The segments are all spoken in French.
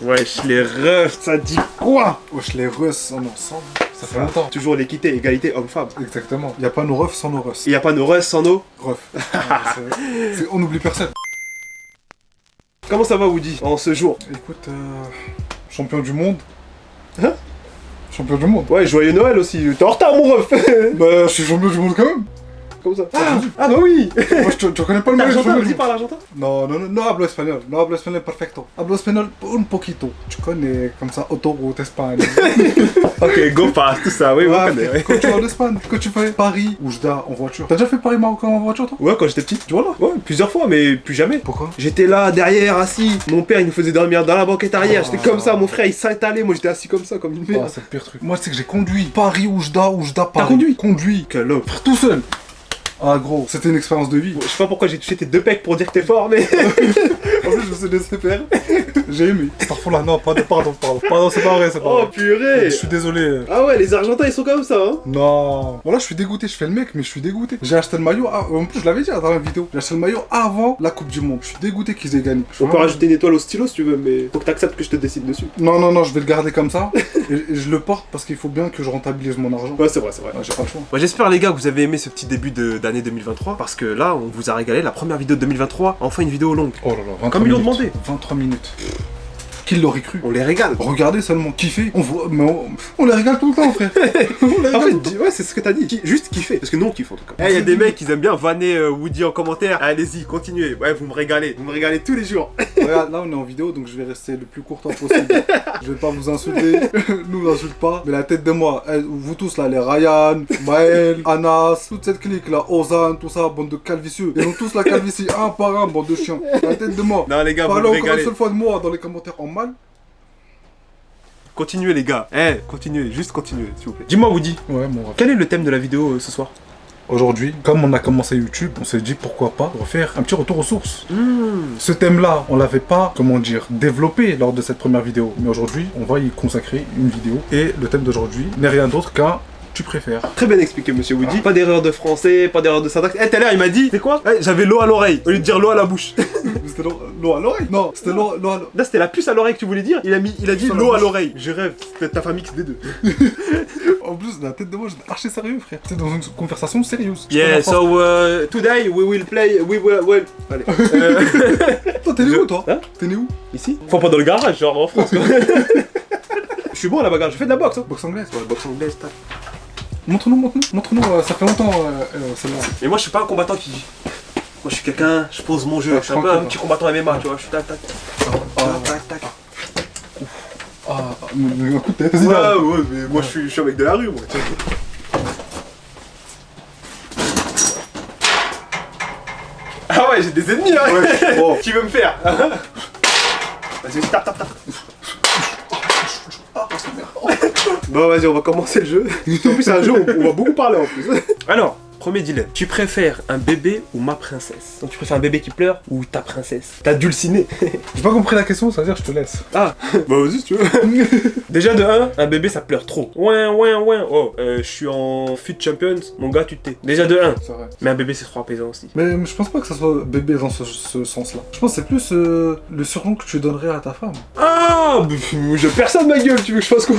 Wesh, les refs, ça dit quoi? Wesh, les Russes en ensemble, ça fait longtemps. Toujours l'équité, égalité homme-femme. Exactement. Y a pas nos refs sans nos Russes. Il y a pas nos refs sans nos... Refs. On n'oublie personne. Comment ça va, Woody, en ce jour? Écoute, champion du monde. Hein? Champion du monde. Ouais, joyeux Noël aussi. T'es en retard, mon ref. Bah, je suis champion du monde quand même. Comme ça. Ah bah oui. Moi, tu reconnais pas le mot L'argentin, vas-y, parle argentin. No hablo español. No hablo español perfecto. Hablo español un poquito. Tu connais comme ça, autoroute, Espagne. Ok, go fast, tout ça, oui, on connaît. Ouais. Quand tu vas en Espagne, quand tu fais Paris ou Oujda en voiture. T'as déjà fait Paris-Maroc en voiture, toi? Ouais, quand j'étais petit. Tu vois là? Ouais, plusieurs fois, mais plus jamais. Pourquoi? J'étais là, derrière, assis. Mon père, il nous faisait dormir dans la banquette arrière. J'étais comme ça, mon frère, il s'étalait. Moi, j'étais assis comme ça, comme une merde. Ah, c'est le pire truc. Moi, c'est que j'ai conduit Paris, Oujda, Paris. T'as conduit? Conduit. Quel homme. Tout seul. Ah gros, c'était une expérience de vie. Je sais pas pourquoi j'ai touché tes deux pecs pour dire que t'es fort, mais... En plus, je me suis laissé faire. J'ai aimé. Parfois non, pardon, c'est pas vrai, c'est pas Oh vrai. purée. Je suis désolé. Ah ouais, les Argentins, ils sont comme ça, hein. Non. Voilà, je suis dégoûté, je fais le mec, mais je suis dégoûté. J'ai acheté le maillot, en plus, je l'avais dit dans la vidéo. J'ai acheté le maillot avant la Coupe du Monde. Je suis dégoûté qu'ils aient gagné. On peut rajouter une étoile au stylo si tu veux, mais faut que t'acceptes que je te décide dessus. Non, je vais le garder comme ça. et je le porte parce qu'il faut bien que je rentabilise mon argent. Ouais, c'est vrai. Ah, j'ai pas le choix. Bon, j'espère les gars que vous avez aimé ce petit début d'année 2023 parce que là on vous a régalé, la première vidéo de 2023, enfin une vidéo longue. Oh là là, 23 Comme ils l'ont minutes. demandé. 23 minutes. Qui l'aurait cru? On les régale. Regardez seulement, kiffer. On les régale tout le temps, frère. En fait, ouais, c'est ce que t'as dit. Juste kiffer. Parce que nous on kiffe en tout cas. Il y a des mecs qui aiment bien vanner Woody en commentaire. Allez-y, continuez. Ouais, vous me régalez. Vous me régalez tous les jours. Regarde, là on est en vidéo donc je vais rester le plus court temps possible. Je vais pas vous insulter, nous on n'insulte pas. Mais la tête de moi, vous tous là, les Ryan, Maël, Anas, toute cette clique là, Ozan, tout ça, bande de calvicieux. Ils ont tous la calvitie un par un, bande de chiens. La tête de moi. Non les gars, Parlez vous me encore une régalez. seule fois de moi dans les commentaires en mal. Continuez les gars. Continuez, juste continuez s'il vous plaît. Dis-moi Woody, Ouais, mon ref. quel est le thème de la vidéo ce soir? Aujourd'hui, comme on a commencé YouTube, on s'est dit pourquoi pas refaire un petit retour aux sources. Ce thème-là, on l'avait pas, comment dire, développé lors de cette première vidéo. Mais aujourd'hui, on va y consacrer une vidéo. Et le thème d'aujourd'hui n'est rien d'autre qu'un tu préfères. Très bien expliqué monsieur Woody. Pas d'erreur de français, pas d'erreur de syntaxe. Tout à l'heure il m'a dit, c'est quoi? J'avais l'eau à l'oreille au lieu de dire l'eau à la bouche. C'était l'eau à l'oreille? Non, c'était l'eau à l'oreille. Là c'était la puce à l'oreille que tu voulais dire. Il a dit Puce à l'eau la à l'oreille. Je rêve, c'est ta famille qui des deux. En plus, la tête de moi, j'étais archi sérieux, frère. C'est dans une conversation sérieuse. Yeah, so today we will play, well. Allez. Toi, t'es né où, toi? Hein? T'es né où? Ici? Faut pas dans le garage, genre en France quoi. Je suis bon à la bagarre, je fais de la boxe. Hein. Boxe anglaise. Ouais, boxe anglaise, tac. Montre-nous, ça fait longtemps, celle-là. Et moi je suis pas un combattant qui... Moi je suis quelqu'un, je pose mon jeu. Ah, Je suis un peu un petit combattant MMA, tu vois. Je suis tac. Tac. Un coup de tête, vas-y, là. Ouais, mais moi je suis avec de la rue, moi. Ah ouais, j'ai des ennemis là. Ouais, bon. Qui veut me faire? Vas-y, tape. Bon, vas-y, on va commencer le jeu. En plus, c'est un jeu où on va beaucoup parler en plus. Alors, premier dilemme. Tu préfères un bébé ou ma princesse? Donc, tu préfères un bébé qui pleure ou ta princesse? Ta dulcinée? J'ai pas compris la question, ça veut dire je te laisse. Ah, bah vas-y si tu veux. Déjà de 1, un bébé ça pleure trop. Ouais. Oh, je suis en FUT Champions, mon gars tu te tais. Déjà de 1. C'est vrai. Mais un bébé c'est trop apaisant aussi. Mais je pense pas que ça soit bébé dans ce sens-là. Je pense que c'est plus le surnom que tu donnerais à ta femme. Ah, je perds ça de ma gueule, tu veux que je fasse quoi?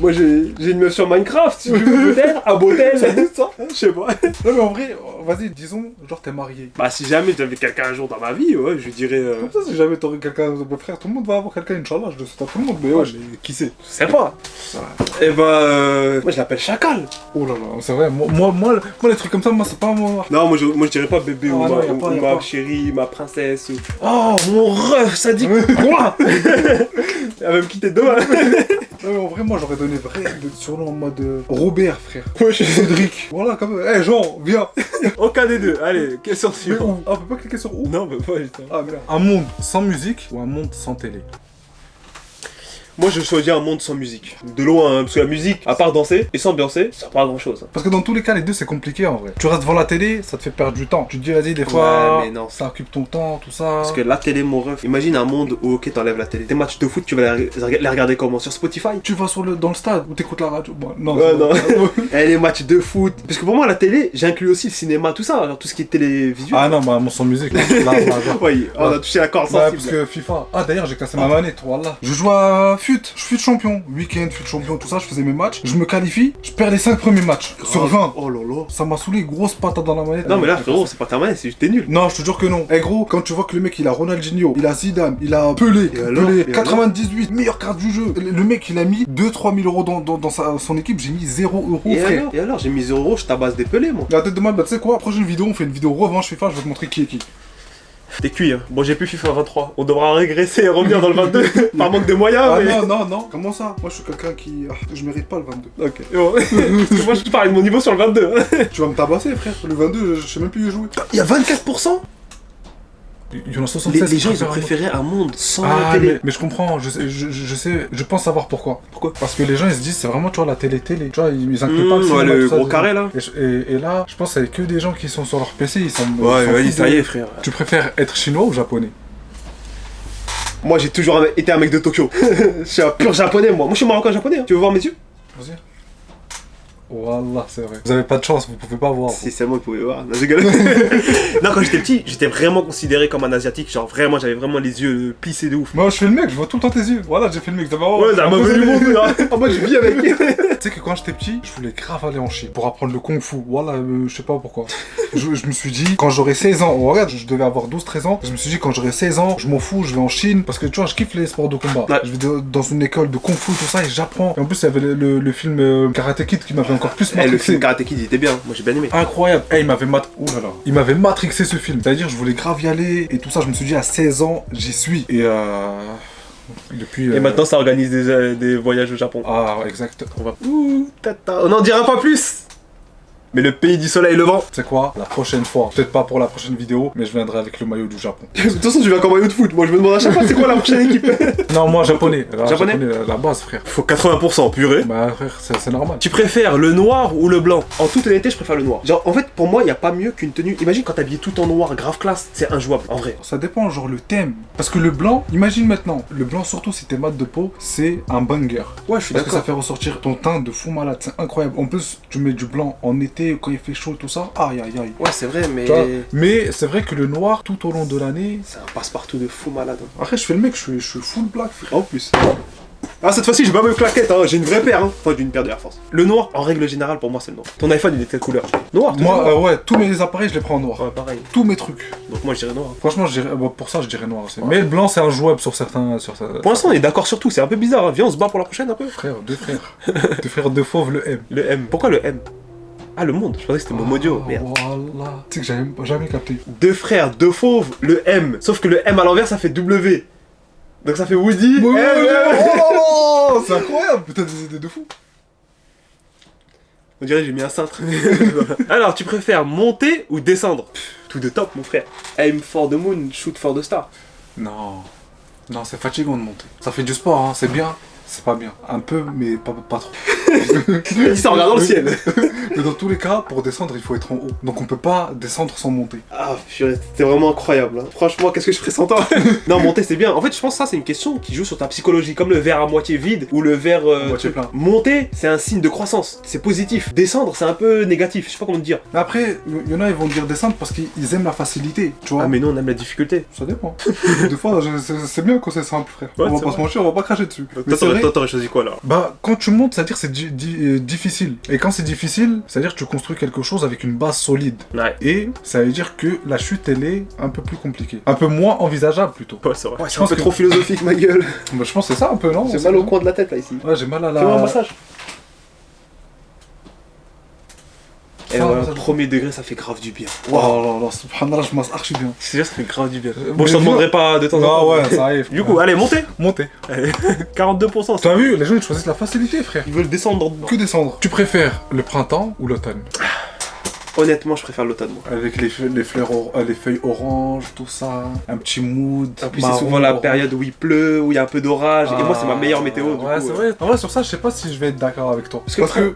Moi j'ai une meuf sur Minecraft, si tu veux peut-être, à Botel, ça, je sais pas. Non mais en vrai, vas-y, disons, genre t'es marié. Bah si jamais j'avais quelqu'un un jour dans ma vie, ouais, je lui dirais... Comme ça, si jamais t'aurais quelqu'un, mon frère, tout le monde va avoir quelqu'un, Inch'Allah, je le souhaite à tout le monde, mais ouais, qui sait? Je sais pas. Et bah, moi je l'appelle Chacal. Oh là là, c'est vrai, moi les trucs comme ça, moi c'est pas moi. Non, moi je dirais pas bébé ou non, ma chérie, ma princesse. Oh, mon ref, ça dit quoi? Elle va me quitter demain. Non mais en vrai, moi j'aurais donné le surnom en mode Robert, frère. Ouais, je suis Cédric. Voilà, comme ça. Jean, viens. aucun des deux. Allez, question Mais suivante. où? Ah, on peut pas cliquer sur où? Non, mais pas du tout. Ah merde. Un monde sans musique ou un monde sans télé? Moi, je choisis un monde sans musique. De loin, hein, parce que la musique, à part danser et s'ambiancer, ça sert pas à grand chose. Parce que dans tous les cas, les deux, c'est compliqué en vrai. Tu restes devant la télé, ça te fait perdre du temps. Tu te dis, vas-y, des fois, Ouais, mais non. ça occupe ton temps, tout ça. Parce que la télé, mon ref, imagine un monde où, ok, t'enlèves la télé. Tes matchs de foot, tu vas les regarder comment? Sur Spotify? Tu vas dans le stade ou t'écoutes la radio. Bon, non, Ouais, non. Et les matchs de foot. Parce que pour moi, la télé, j'inclus aussi le cinéma, tout ça, genre tout ce qui est télévisuel. Ah non, bah, mon son musique, là, Oui, on a touché la corde bah, sensible. parce que FIFA. Ah, d'ailleurs, j'ai cassé ma manette, voilà. Je joue à FUT, je suis champion. Week-end, FUT champion, tout ça, je faisais mes matchs. Je me qualifie, je perds les 5 premiers matchs sur 20. Oh là là. Ça m'a saoulé, grosse patate dans la manette. Non, mais là, frérot, c'est pas ta manette, c'est juste t'es nul. Non, je te jure que non. Eh gros, quand tu vois que le mec il a Ronaldinho, il a Zidane, il a Pelé, Et alors Pelé Et 98, meilleure carte du jeu. Le mec il a mis 2-3 000 euros dans son équipe, j'ai mis 0 euros frère. Et alors, j'ai mis 0 euros, je tabasse des pelés, moi. La tête de mal, bah tu sais quoi, prochaine vidéo, on fait une vidéo revanche FIFA, je vais te montrer qui est qui. T'es cuit, hein. Bon, j'ai plus FIFA 23. On devra régresser et revenir dans le 22 par manque de moyens. Ah mais... non, comment ça? Moi je suis quelqu'un qui. Je mérite pas le 22. Ok. Bon. Parce que moi, je te parle de mon niveau sur le 22. Tu vas me tabasser frère, le 22, je sais même plus y jouer. Il y a 24%. Il y en a 76. Les gens, ils ont préféré un monde sans Ah, la télé. mais je comprends, je sais, je pense savoir pourquoi. Pourquoi? Parce que les gens ils se disent c'est vraiment tu vois la télé. Tu vois, ils incluent pas le cinéma, Ouais, le tout ça, gros carré là. Et là, je pense que c'est que des gens qui sont sur leur PC, ils sont. Ouais, ils s'en vas-y, foutent ça de- y est, frère. Tu préfères être chinois ou japonais? Moi, j'ai toujours été un mec de Tokyo. Je suis un pur japonais, moi. Moi, je suis marocain japonais. Hein. Tu veux voir mes yeux? Vas-y. Voilà, c'est vrai. Vous avez pas de chance, vous pouvez pas voir. Si seulement vous pouvez voir. Non, je rigole. Non, quand j'étais petit, j'étais vraiment considéré comme un asiatique. Genre, vraiment, j'avais vraiment les yeux plissés de ouf. Moi je fais le mec, je vois tout le temps tes yeux. Voilà, j'ai fait le mec. Ouais, ça m'a venu mon monde. Ah, moi, je vis avec. Tu sais que quand j'étais petit, je voulais grave aller en Chine pour apprendre le kung fu. Voilà, je sais pas pourquoi. Je me suis dit, quand j'aurai 16 ans, regarde, je devais avoir 12-13 ans. Je me suis dit, quand j'aurai 16 ans, je m'en fous, je vais en Chine. Parce que tu vois, je kiffe les sports de combat. Ouais. Je vais dans une école de kung fu, tout ça, et j'apprends. Et en plus, il y avait le film Karate Kid qui m'avait encore plus Eh, le matrixé. film Karate Kid, il était bien. Moi, j'ai bien aimé. Incroyable. Eh, Ouh là là. Il m'avait matrixé ce film. C'est-à-dire, je voulais grave y aller et tout ça. Je me suis dit, à 16 ans, j'y suis. Et depuis. Et maintenant, ça organise des voyages au Japon. Ah, exact. On va. Ouh, tata. On n'en dira pas plus. Mais le pays du soleil levant. Tu sais quoi? La prochaine fois, peut-être pas pour la prochaine vidéo, mais je viendrai avec le maillot du Japon. De toute façon, tu viens qu'en maillot de foot. Moi, je me demande à chaque fois, c'est quoi la prochaine équipe? Non, moi japonais. Japonais la base, frère. Faut 80%, purée. Bah, frère, c'est normal. Tu préfères le noir ou le blanc? En toute honnêteté, je préfère le noir. Genre, en fait, pour moi, il y a pas mieux qu'une tenue. Imagine quand t'es habillé tout en noir, grave classe, c'est injouable, en vrai. Ça dépend, genre le thème. Parce que le blanc, imagine maintenant, le blanc, surtout si t'es mat de peau, c'est un banger. Ouais, je suis Parce que ça d'accord. fait ressortir ton teint de fou malade, c'est incroyable. En plus, tu mets du blanc en été, quand il fait chaud, tout ça, aïe aïe aïe. Ouais, c'est vrai, mais. Tu vois, mais c'est vrai que le noir, tout au long de l'année. C'est un passe-partout de fou malade. Après, je fais le mec, je suis full black, frère. En plus. Ah, cette fois-ci, j'ai pas mes claquettes, hein. J'ai une vraie paire, hein. Enfin, d'une paire de Air Force. Le noir, en règle générale, pour moi, c'est le noir. Ton iPhone, il est de quelle couleur? Noir, Moi, ouais, tous mes appareils, je les prends en noir. Ouais, pareil. Tous mes trucs. Donc, moi, je dirais noir. Franchement, pour ça, je dirais noir aussi. Mais le blanc, c'est injouable sur certains. Pour l'instant, on est d'accord sur tout. C'est un peu bizarre, hein. Viens, on se bat pour la prochaine un peu. Frère, deux frères. Deux frères, deux fauves, le M. Le M. Pourquoi le M? Ah, le monde. Je pensais que c'était mon audio. Merde. Voilà. Tu sais que j'avais jamais capté. Deux frères, deux fauves, le M. Sauf que le M à l'envers, ça fait W. Donc ça fait Woody. Oh M, M. là là, c'est incroyable. Putain, des idées de fou. On dirait que j'ai mis un cintre. Alors, tu préfères monter ou descendre? Tout de top, mon frère. Aim for the moon, shoot for the star. Non. Non, c'est fatigant de monter. Ça fait du sport, hein. C'est bien. C'est pas bien. Un peu, mais pas trop. Il dit ça en regardant le ciel. Mais dans tous les cas, pour descendre, il faut être en haut. Donc on peut pas descendre sans monter. Ah, purée, c'était vraiment incroyable. Hein. Franchement, qu'est-ce que je ferais sans toi? Non, monter, c'est bien. En fait, je pense que ça, c'est une question qui joue sur ta psychologie. Comme le verre à moitié vide ou le verre... Moitié plein. Monter, c'est un signe de croissance. C'est positif. Descendre, c'est un peu négatif. Je sais pas comment te dire. Mais après, il y en a, ils vont dire descendre parce qu'ils aiment la facilité. Tu vois. Ah, mais nous, on aime la difficulté. Ça dépend. Des fois, c'est bien quand c'est simple, frère. Ouais, On va c'est pas vrai. se mentir, on va pas cracher dessus. Mais Toi, c'est vrai. t'aurais choisi quoi, là? Bah, quand tu montes, c'est-à-dire que c'est difficile. Et quand c'est difficile, c'est-à-dire que tu construis quelque chose avec une base solide. Ouais. Et ça veut dire que la chute, elle est un peu plus compliquée. Un peu moins envisageable, plutôt. Ouais, c'est vrai. Ouais, c'est Je un pense peu que- trop philosophique, ma gueule. Bah, je pense que c'est ça un peu, non? J'ai mal au coin de la tête, là, ici. Ouais, j'ai mal à la... Fais-moi un massage. Et Fais-moi un ouais, massage. premier degré, ça fait grave du bien. Oh là là, subhanallah, je masse archi bien. C'est sûr, ça fait grave du bien. Mais Bon, je t'en viens- demanderai pas de temps en Ah temps. ouais, ça arrive. Du coup, allez, montez. Montez. Allez. 42%. T'as vu, les gens ils choisissent la facilité, frère. Ils veulent descendre. Que descendre. Tu préfères le printemps ou l'automne? honnêtement, je préfère l'automne, moi. Avec les feuilles oranges, tout ça, un petit mood. En plus, c'est souvent la période où il pleut, où il y a un peu d'orage. Et moi, c'est ma meilleure météo. Ouais, c'est vrai. En vrai, sur ça, je sais pas si je vais être d'accord avec toi. Parce que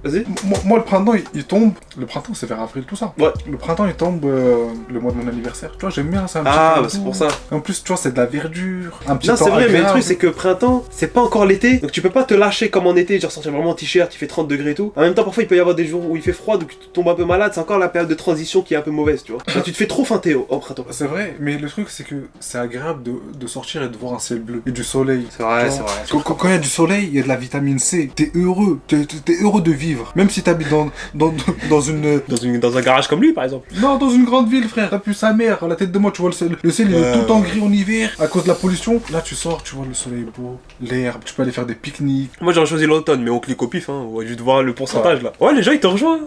moi, le printemps, il tombe. Le printemps, c'est vers avril, tout ça. Ouais. Le printemps, il tombe le mois de mon anniversaire. Tu vois, j'aime bien ça. C'est pour ça. En plus, tu vois, c'est de la verdure. Un petit temps c'est vrai, agréable. mais le truc, c'est que printemps, c'est pas encore l'été. Donc, tu peux pas te lâcher comme en été, genre sortir vraiment en t-shirt, il fait 30 degrés et tout. En même temps, parfois, il peut y avoir des jours où il fait froid, donc tu tombes un peu malade. C'est encore la période de transition qui est un peu mauvaise, tu vois. Genre, tu te fais trop feinter au printemps. C'est vrai, mais le truc, c'est que c'est agréable de sortir et de voir un ciel bleu et du soleil. C'est vrai, c'est vrai. Quand il y a du soleil, il y a de la vitamine C. T'es heureux. T'es heureux de vivre. Même si t'habites dans Dans un garage comme lui, par exemple. Non, dans une grande ville, frère. T'as pu sa mère. À la tête de moi, tu vois le ciel, il est tout en gris en hiver à cause de la pollution. Là, tu sors, tu vois le soleil beau, l'herbe, tu peux aller faire des pique-niques. Moi, j'aurais choisi l'automne, mais on clique au pif, hein. On va juste voir le pourcentage là. Ouais, les gens, ils te rejoignent.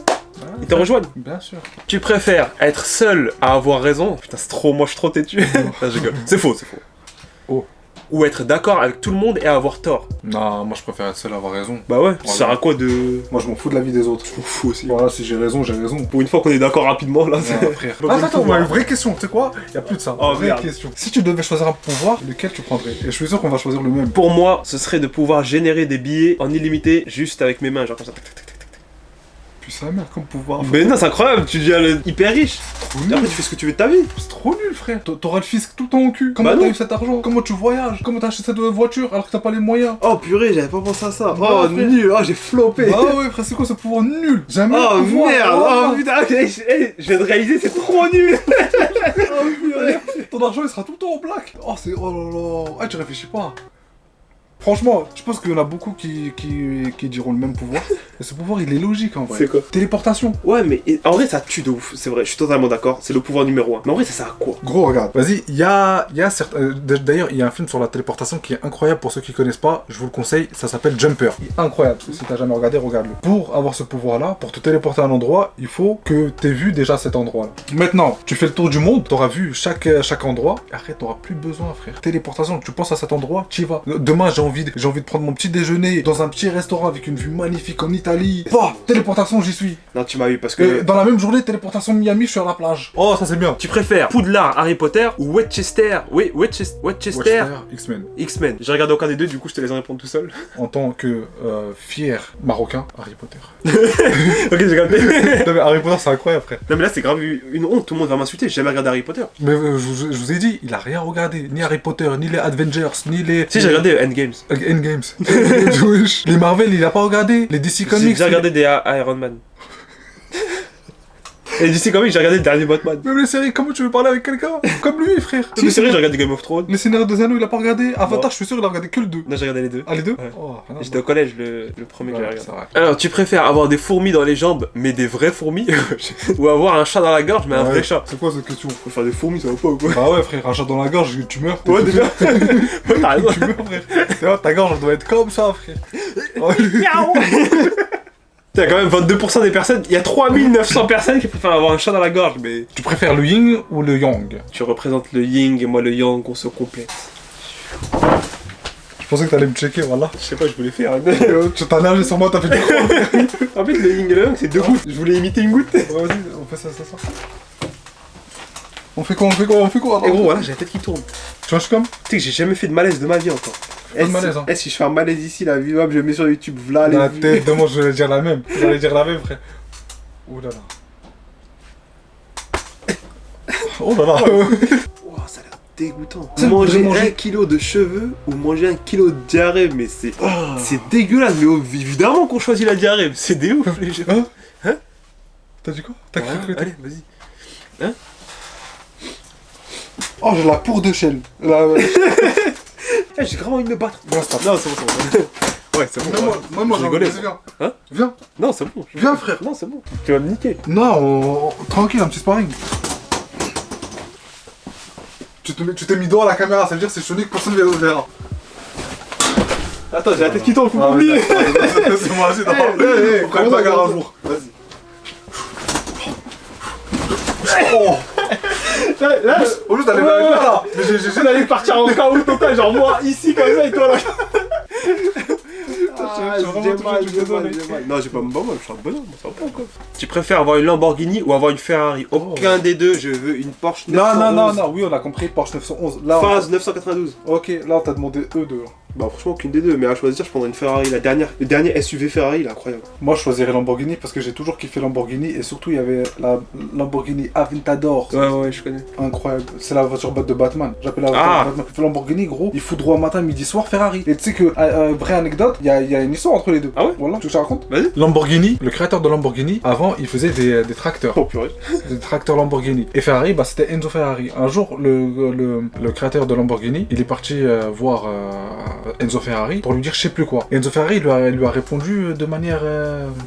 Ils te rejoignent. Bien sûr. Tu préfères être seul à avoir raison? Putain, c'est trop, moi je suis trop têtu. C'est faux, c'est faux. Oh. Ou être d'accord avec tout le monde et avoir tort? Non, moi je préfère être seul à avoir raison. Bah ouais, ça sert à quoi de... Moi je m'en fous de la vie des autres. Je m'en fous aussi. Voilà, si j'ai raison, j'ai raison. Pour une fois qu'on est d'accord rapidement là, c'est... frère. Attends, une vraie question, tu sais quoi? Y'a plus de ça. Oh, vraie question. Si tu devais choisir un pouvoir, lequel tu prendrais? Et je suis sûr qu'on va choisir le même. Pour moi, ce serait de pouvoir générer des billets en illimité juste avec mes mains, genre comme ça. Puis ça merde comme pouvoir. Mais non, c'est incroyable, tu deviens hyper riche. Et après, tu fais ce que tu veux de ta vie. C'est trop nul, frère. T'auras le fisc tout le temps au cul. Comment t'as eu cet argent? Comment tu voyages? Comment t'as acheté cette voiture alors que t'as pas les moyens? Oh purée, j'avais pas pensé à ça. Oh, nul, j'ai flopé. Ah ouais, frère, c'est quoi ce pouvoir nul? Jamais. Oh merde, oh putain, je viens de réaliser, c'est trop nul. Oh purée. Ton argent il sera tout le temps en black. Oh là là. Ah, tu réfléchis pas. Franchement, je pense qu'il y en a beaucoup qui diront le même pouvoir. Et ce pouvoir, il est logique en vrai. C'est quoi? Téléportation. Ouais, mais en vrai, ça tue de ouf. C'est vrai, je suis totalement d'accord. C'est le pouvoir numéro 1. Mais en vrai, ça sert à quoi? Gros, regarde. Vas-y, il y a d'ailleurs, il y a un film sur la téléportation qui est incroyable pour ceux qui connaissent pas. Je vous le conseille. Ça s'appelle Jumper. Il est incroyable. Si t'as jamais regardé, regarde-le. Pour avoir ce pouvoir-là, pour te téléporter à un endroit, il faut que t'aies vu déjà cet endroit-là. Maintenant, tu fais le tour du monde. T'auras vu chaque endroit. Après, t'auras plus besoin, frère. Téléportation. Tu penses à cet endroit, t'y vas. Demain, j'ai envie de prendre mon petit déjeuner dans un petit restaurant avec une vue magnifique en Italie. Bah, téléportation, j'y suis. Non, tu m'as eu parce que... dans la même journée, téléportation Miami, je suis à la plage. Oh, ça c'est bien. Tu préfères Poudlard, Harry Potter ou Westchester? Oui, Westchester. X-Men. X-Men. J'ai regardé aucun des deux, du coup je te laisse répondre tout seul. En tant que fier marocain, Harry Potter. Ok, j'ai capté. Non mais Harry Potter c'est incroyable, frère. Non mais là c'est grave une honte, tout le monde va m'insulter, j'ai jamais regardé Harry Potter. Mais je vous ai dit, il a rien regardé. Ni Harry Potter, ni les Avengers, ni les... Si, j'ai regardé Endgames. Endgames. Les Marvel, il a pas regardé. Les DC Comics. J'ai regardé des Iron Man. Et DC Comics, j'ai regardé le dernier Batman. Même les séries, comment tu veux parler avec quelqu'un comme lui, frère? Toutes les séries, j'ai regardé Game of Thrones. Les Seigneurs des Anneaux, il a pas regardé. Avatar, je suis sûr, il a regardé que le 2. Non, j'ai regardé les deux. Ah, les deux? Ouais. Oh, j'étais au collège, le premier que j'ai regardé. Vrai. Alors, tu préfères avoir des fourmis dans les jambes, mais des vraies fourmis? Ou avoir un chat dans la gorge, mais un vrai chat? C'est quoi cette question? Faut faire des fourmis, ça va pas ou quoi? Bah ouais, frère, un chat dans la gorge, tu meurs. Ouais, déjà. Ouais, t'as raison. Tu meurs, frère. Tu vois, ta gorge, elle doit être comme ça, frère. T'as quand même 22% des personnes, il y a 3900 personnes qui préfèrent avoir un chat dans la gorge, mais... Tu préfères le yin ou le yang? Tu représentes le yin et moi le yang, on se complète. Je pensais que t'allais me checker, voilà. Je sais pas, je voulais faire... Tu t'as nagé sur moi, t'as fait du En fait, le yin et le yang, c'est deux gouttes. Je voulais imiter une goutte. Ouais, vas-y, on fait ça. On fait quoi Et gros, voilà, j'ai la tête qui tourne. Tu vois, je suis comme... Tu sais que j'ai jamais fait de malaise de ma vie encore. Pas de malaise, hein. Si je fais un malaise ici, la vidéo, je le mets sur YouTube, v'là la tête de moi, je vais dire la même. J'allais dire la même, frère. Oh là là. Oh là là. Oh, ça a l'air dégoûtant. Manger 1 kilo de cheveux ou manger 1 kilo de diarrhée, mais c'est dégueulasse. Mais évidemment qu'on choisit la diarrhée, c'est des ouf les gens. Hein? T'as dit quoi? T'as cru? Allez, vas-y. Hein? Oh, j'ai la pourde de chêne. J'ai vraiment envie de me battre. Non, c'est bon. Ouais, c'est bon. Moi, j'ai rigolé. Viens. Hein? Viens. Non, c'est bon. Viens, frère. Non, c'est bon. Tu vas me niquer. Non, tranquille, un petit sparring. Tu t'es mis dos à la caméra, ça veut dire que c'est chelou que personne ne verra. Attends, j'ai la tête qui tourne, faut pas oublier. C'est moi, vas-y, on fera une bagarre un jour. Vas-y. Oh! Là, au lieu d'aller là, mais j'ai d'aller partir en chaos total, genre moi ici comme ça et toi là. j'ai mal. Non, j'ai pas mal, je suis un bonhomme, ça va pas encore. Tu préfères avoir une Lamborghini ou avoir une Ferrari? Aucun des deux, je veux une Porsche 911. Non, oui, on a compris, Porsche 911. Là, Phase 992. Ok, là, on t'a demandé eux deux. Bah, franchement, aucune des deux, mais à choisir, je prendrais une Ferrari. Le dernier SUV Ferrari, il est incroyable. Moi, je choisirais Lamborghini parce que j'ai toujours kiffé Lamborghini et surtout, il y avait la Lamborghini Aventador. Ouais, je connais. Incroyable. C'est la voiture de Batman. J'appelle la voiture de Batman. Lamborghini, gros, il fout droit matin, midi, soir, Ferrari. Et tu sais que, vraie anecdote, il y a une histoire entre les deux. Ah ouais? Voilà, tu te racontes? Vas-y. Lamborghini, le créateur de Lamborghini, avant, il faisait des tracteurs. Oh purée. Des tracteurs Lamborghini. Et Ferrari, bah, c'était Enzo Ferrari. Un jour, le créateur de Lamborghini, il est parti voir Enzo Ferrari pour lui dire je sais plus quoi. Et Enzo Ferrari lui a répondu de manière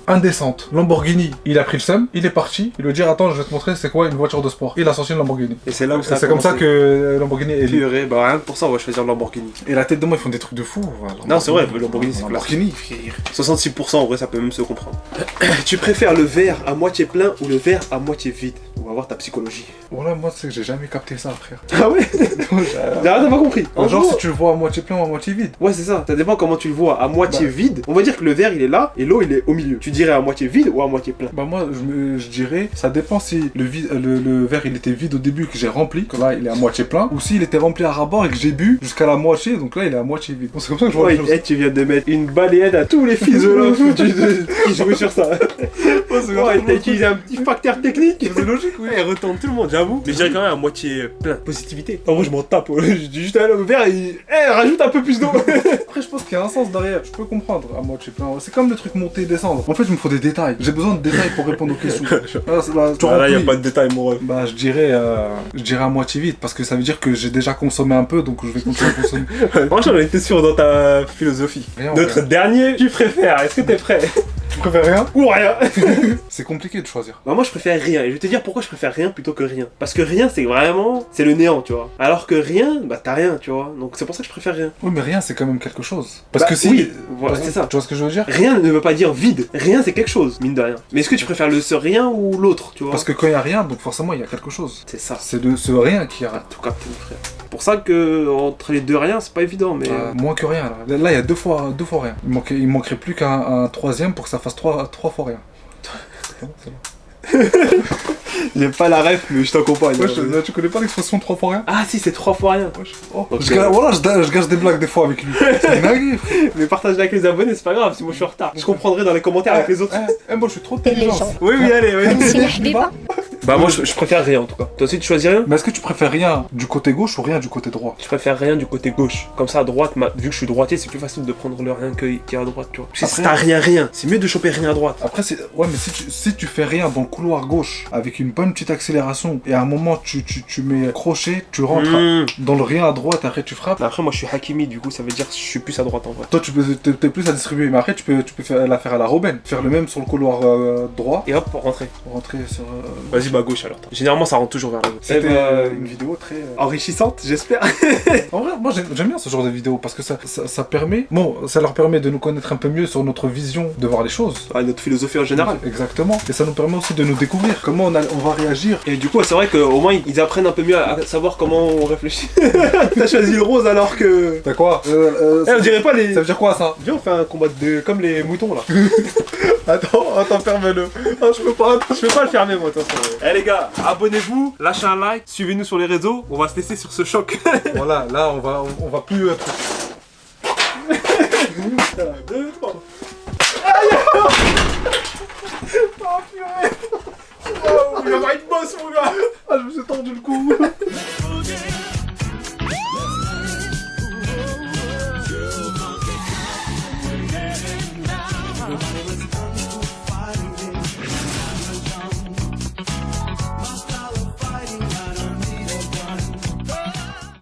indécente. Lamborghini, il a pris le seum, il est parti, il lui a dit attends, je vais te montrer c'est quoi une voiture de sport. Il a sorti une Lamborghini. Et c'est là où ça a C'est comme ça que Lamborghini est libre. Purée, bah rien que pour ça, on va choisir Lamborghini. Et la tête de moi, ils font des trucs de fou. Non, c'est vrai, Lamborghini c'est classe. Lamborghini, 66% en vrai, ça peut même se comprendre. Tu préfères le verre à moitié plein ou le verre à moitié vide? On va voir ta psychologie. Voilà, moi, c'est que j'ai jamais capté ça, frère. Ah ouais? T'as pas compris. Genre, si tu le vois à moitié plein ou à moitié vide. Ouais, c'est ça. Ça dépend comment tu le vois. À moitié vide, on va dire que le verre il est là et l'eau il est au milieu. Tu dirais à moitié vide ou à moitié plein? Bah, moi, je dirais, ça dépend si le verre il était vide au début que j'ai rempli, que là il est à moitié plein, ou s'il était rempli à ras-bord et que j'ai bu jusqu'à la moitié, donc là il est à moitié vide. Donc, c'est comme ça que je vois les choses. Tu viens de mettre une balayette à tous les philosophes qui jouent sur ça. T'as utilisé un petit facteur technique. C'est logique, oui. Elle retourne tout le monde, j'avoue. Mais je dirais quand même à moitié plein. Positivité. En vrai, je m'en tape. Je dis juste à le verre, rajoute un peu plus d'eau. Après, je pense qu'il y a un sens derrière. Je peux comprendre à moitié plein. C'est comme le truc monter et descendre. En fait, il me faut des détails. J'ai besoin de détails pour répondre aux questions. Là, y a pas de détails, mon rêve. Bah, je dirais à moitié vide parce que ça veut dire que j'ai déjà consommé un peu, donc je vais continuer à consommer. Franchement, j'en étais sûr dans ta philosophie. Notre dernier, tu préfères. Est-ce que t'es prêt? Tu préfères rien ou rien? C'est compliqué de choisir. Bah moi je préfère rien, et je vais te dire pourquoi je préfère rien plutôt que rien. Parce que rien c'est vraiment, c'est le néant, tu vois. Alors que rien, bah t'as rien, tu vois. Donc c'est pour ça que je préfère rien. Oui mais rien c'est quand même quelque chose. Parce que si... Oui, voilà, c'est ça. Tu vois ce que je veux dire? Rien ne veut pas dire vide. Rien c'est quelque chose, mine de rien. Mais est-ce que tu préfères ce rien ou l'autre, tu vois? Parce que quand il y a rien, donc forcément il y a quelque chose. C'est ça. C'est de ce rien qui a rien. En tout cas, t'es mon frère. C'est pour ça que entre les deux rien, c'est pas évident, mais... moins que rien là. Là il y a deux fois rien. Il manquerait plus qu'un troisième pour que ça fasse trois fois rien. C'est bon. J'ai pas la ref, mais je t'accompagne. Ouais, tu connais pas l'expression 3 fois rien? Ah si, c'est 3 fois rien. Oh. Je gâche des blagues des fois avec lui. C'est dingue. Mais partage avec les abonnés, c'est pas grave, si moi je suis en retard. Je comprendrai dans les commentaires avec les autres. Moi je suis trop intelligent. Oui, allez, oui. Bah moi je préfère rien en tout cas. Toi aussi tu choisis rien? Mais est-ce que tu préfères rien du côté gauche ou rien du côté droit? Je préfère rien du côté gauche. Comme ça à droite, vu que je suis droitier, c'est plus facile de prendre le rien qui est à droite, tu vois. Parce que si t'as rien, c'est mieux de choper rien à droite. Après ouais mais si tu fais rien dans le couloir gauche avec une bonne petite accélération et à un moment tu mets crochet, tu rentres dans le rien à droite, après tu frappes. Après moi je suis Hakimi, du coup ça veut dire que je suis plus à droite en vrai. Toi tu t'es plus à distribuer, mais après tu peux la faire à la Robin, faire le même sur le couloir droit. Et hop, pour rentrer. Rentrer sur... Vas-y bah gauche alors. Généralement ça rentre toujours vers la gauche. C'était une vidéo très... enrichissante, j'espère. En vrai, moi j'aime bien ce genre de vidéo parce que ça permet... Bon, ça leur permet de nous connaître un peu mieux sur notre vision de voir les choses. Notre philosophie en général. Exactement. Et ça nous permet aussi de nous découvrir comment on va réagir. Et du coup c'est vrai qu'au moins ils apprennent un peu mieux à savoir comment on réfléchit. T'as choisi le rose alors que... T'as quoi on dirait pas les... Ça veut dire quoi ça? Viens on fait un combat de... comme les moutons là. Attends, ferme-le. Je peux pas le fermer moi de toute façon. Eh les gars, abonnez-vous, lâchez un like, suivez-nous sur les réseaux, on va se laisser sur ce choc. Voilà, là on va plus... 1, 2, 3. Oh purée. Oh, il va y avoir une bosse mon gars. Ah je me suis tordu le cou.